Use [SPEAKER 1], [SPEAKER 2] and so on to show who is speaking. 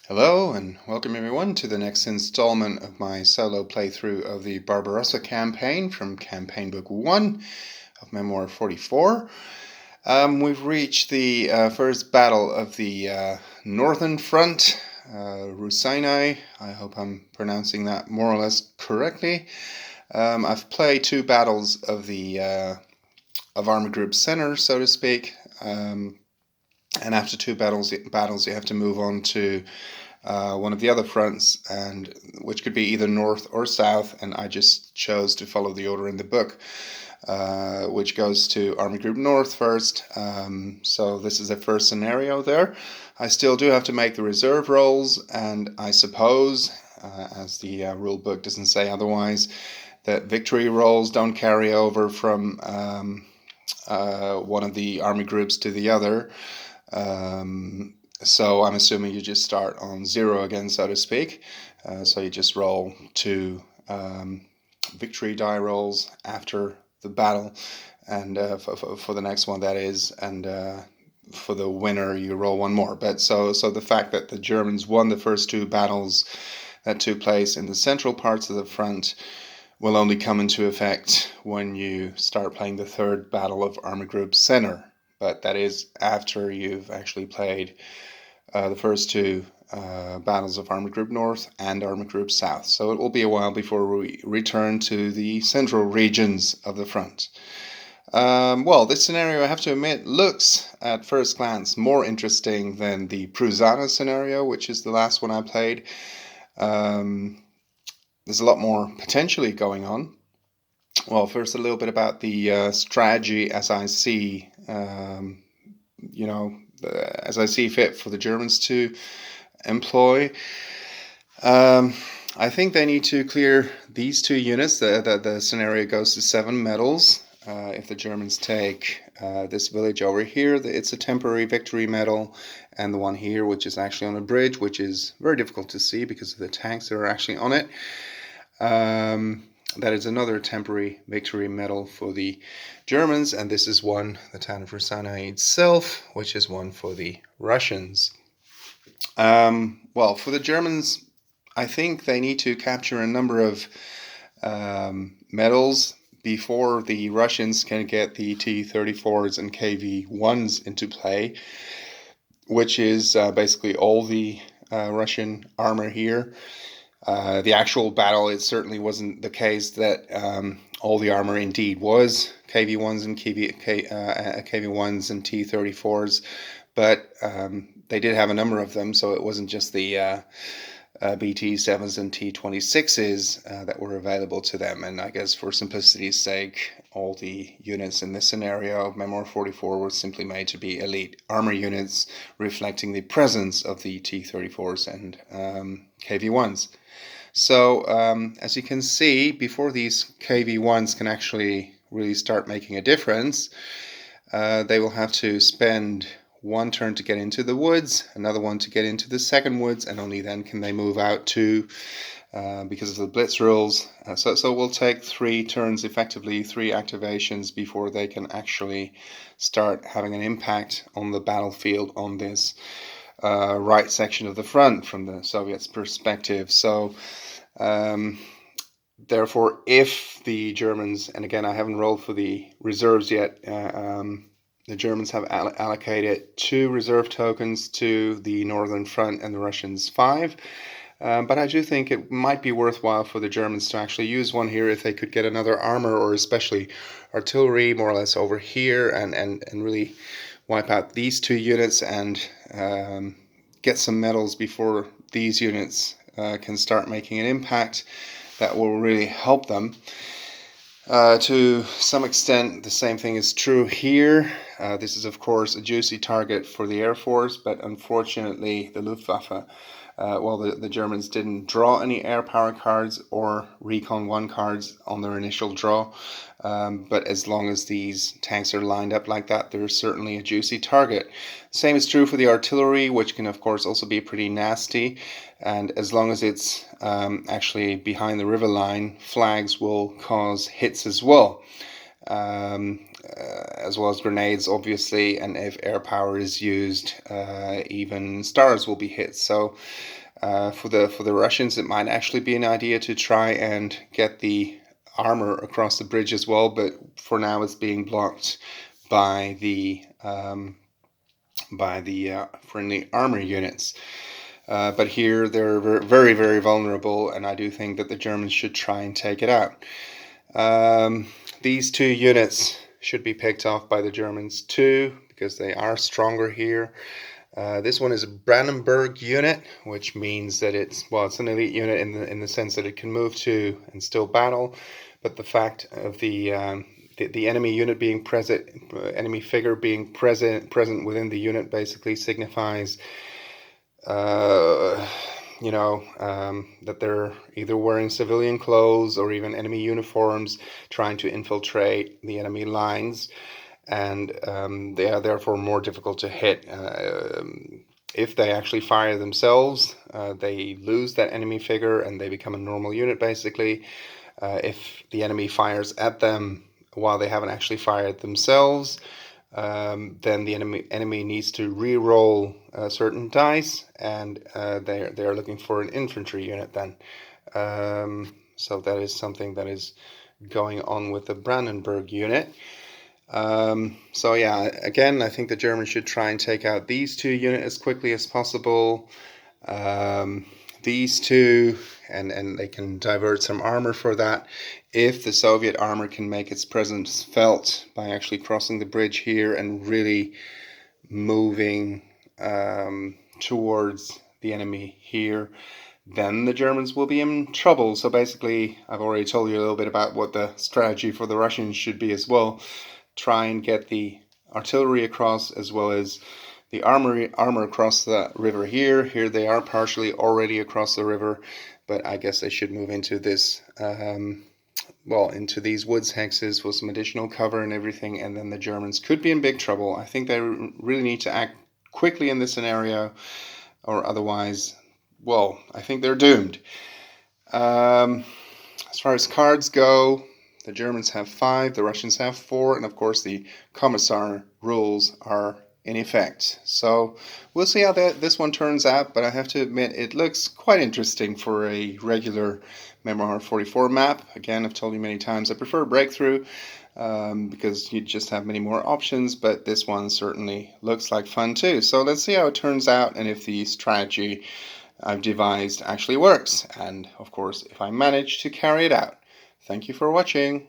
[SPEAKER 1] Hello and welcome everyone to the next installment of my solo playthrough of the Barbarossa campaign from Campaign Book 1 of Memoir 44. We've reached the first battle of the Northern Front, Raseiniai. I hope I'm pronouncing that more or less correctly. I've played two battles of the of Army Group Center, so to speak. And after two battles, you have to move on to one of the other fronts, and which could be either north or south, and I just chose to follow the order in the book, which goes to Army Group North first. So this is the first scenario there. I still do have to make the reserve rolls, and I suppose, as the rule book doesn't say otherwise, that victory rolls don't carry over from one of the army groups to the other. So I'm assuming you just start on zero again, so to speak. So you just roll two victory die rolls after the battle, and for the next one, that is, and for the winner you roll one more. But so the fact that the Germans won the first two battles that took place in the central parts of the front will only come into effect when you start playing the third battle of Army Group Center. But that is after you've actually played the first two battles of Army Group North and Army Group South. So it will be a while before we return to the central regions of the front. Well, this scenario, I have to admit, looks at first glance more interesting than the Prusana scenario, which is the last one I played. There's a lot more potentially going on. Well, first a little bit about the strategy as I see, as I see fit for the Germans to employ. I think they need to clear these two units. The scenario goes to 7 medals. If the Germans take this village over here, it's a temporary victory medal, and the one here, which is actually on a bridge, which is very difficult to see because of the tanks that are actually on it. That is another temporary victory medal for the Germans, and this is one, the town of Raseiniai itself, which is one for the Russians. Well, for the Germans, I think they need to capture a number of medals before the Russians can get the T-34s and KV-1s into play, which is basically all the Russian armor here. The actual battle, it certainly wasn't the case that all the armor indeed was KV-1s and KV-1s and T-34s, but they did have a number of them, so it wasn't just the BT-7s and T-26s that were available to them. And I guess for simplicity's sake, all the units in this scenario of Memoir 44 were simply made to be elite armor units, reflecting the presence of the T-34s and KV-1s. So as you can see, before these KV-1s can actually really start making a difference, they will have to spend one turn to get into the woods, another one to get into the second woods, and only then can they move out to, because of the blitz rules. So it will take 3 turns, effectively 3 activations, before they can actually start having an impact on the battlefield on this right section of the front from the Soviets' perspective. So therefore, if the Germans, and again I haven't rolled for the reserves yet, the Germans have allocated 2 reserve tokens to the Northern Front and the Russians 5. But I do think it might be worthwhile for the Germans to actually use one here if they could get another armor or especially artillery more or less over here and really wipe out these 2 units and get some medals before these units can start making an impact. That will really help them. To some extent, the same thing is true here. This is, of course, a juicy target for the Air Force, but unfortunately, the Luftwaffe, the Germans didn't draw any air power cards or Recon 1 cards on their initial draw. But as long as these tanks are lined up like that, they're certainly a juicy target. Same is true for the artillery, which can, of course, also be pretty nasty. And as long as it's actually behind the river line, flags will cause hits as well. as well as grenades, obviously, and if air power is used, even stars will be hit. So for the Russians, it might actually be an idea to try and get the armor across the bridge as well, but for now it's being blocked by the friendly armor units. But here they're very, very vulnerable, and I do think that the Germans should try and take it out. These two units should be picked off by the Germans too, because they are stronger here. This one is a Brandenburg unit, which means that it's an elite unit in the sense that it can move to and still battle. But the fact of the enemy unit being present, enemy figure being present within the unit, basically signifies, that they're either wearing civilian clothes or even enemy uniforms, trying to infiltrate the enemy lines, and they are therefore more difficult to hit. If they actually fire themselves, they lose that enemy figure and they become a normal unit, basically. If the enemy fires at them while they haven't actually fired themselves, then the enemy needs to re-roll certain dice, and they are looking for an infantry unit then. So that is something that is going on with the Brandenburg unit. So yeah, again, I think the Germans should try and take out these two units as quickly as possible. These two, and they can divert some armor for that. If the Soviet armor can make its presence felt by actually crossing the bridge here and really moving towards the enemy here, then the Germans will be in trouble. So basically, I've already told you a little bit about what the strategy for the Russians should be as well. Try and get the artillery across, as well as the armor across the river here. Here they are partially already across the river, but I guess they should move into this, into these woods hexes with some additional cover and everything, and then the Germans could be in big trouble. I think they really need to act quickly in this scenario, or otherwise, I think they're doomed. As far as cards go, the Germans have 5, the Russians have 4, and of course the Commissar rules are in effect. So we'll see how this one turns out, but I have to admit it looks quite interesting for a regular Memoir 44 map. Again, I've told you many times I prefer Breakthrough because you just have many more options, but this one certainly looks like fun too. So let's see how it turns out and if the strategy I've devised actually works, and of course if I manage to carry it out. Thank you for watching.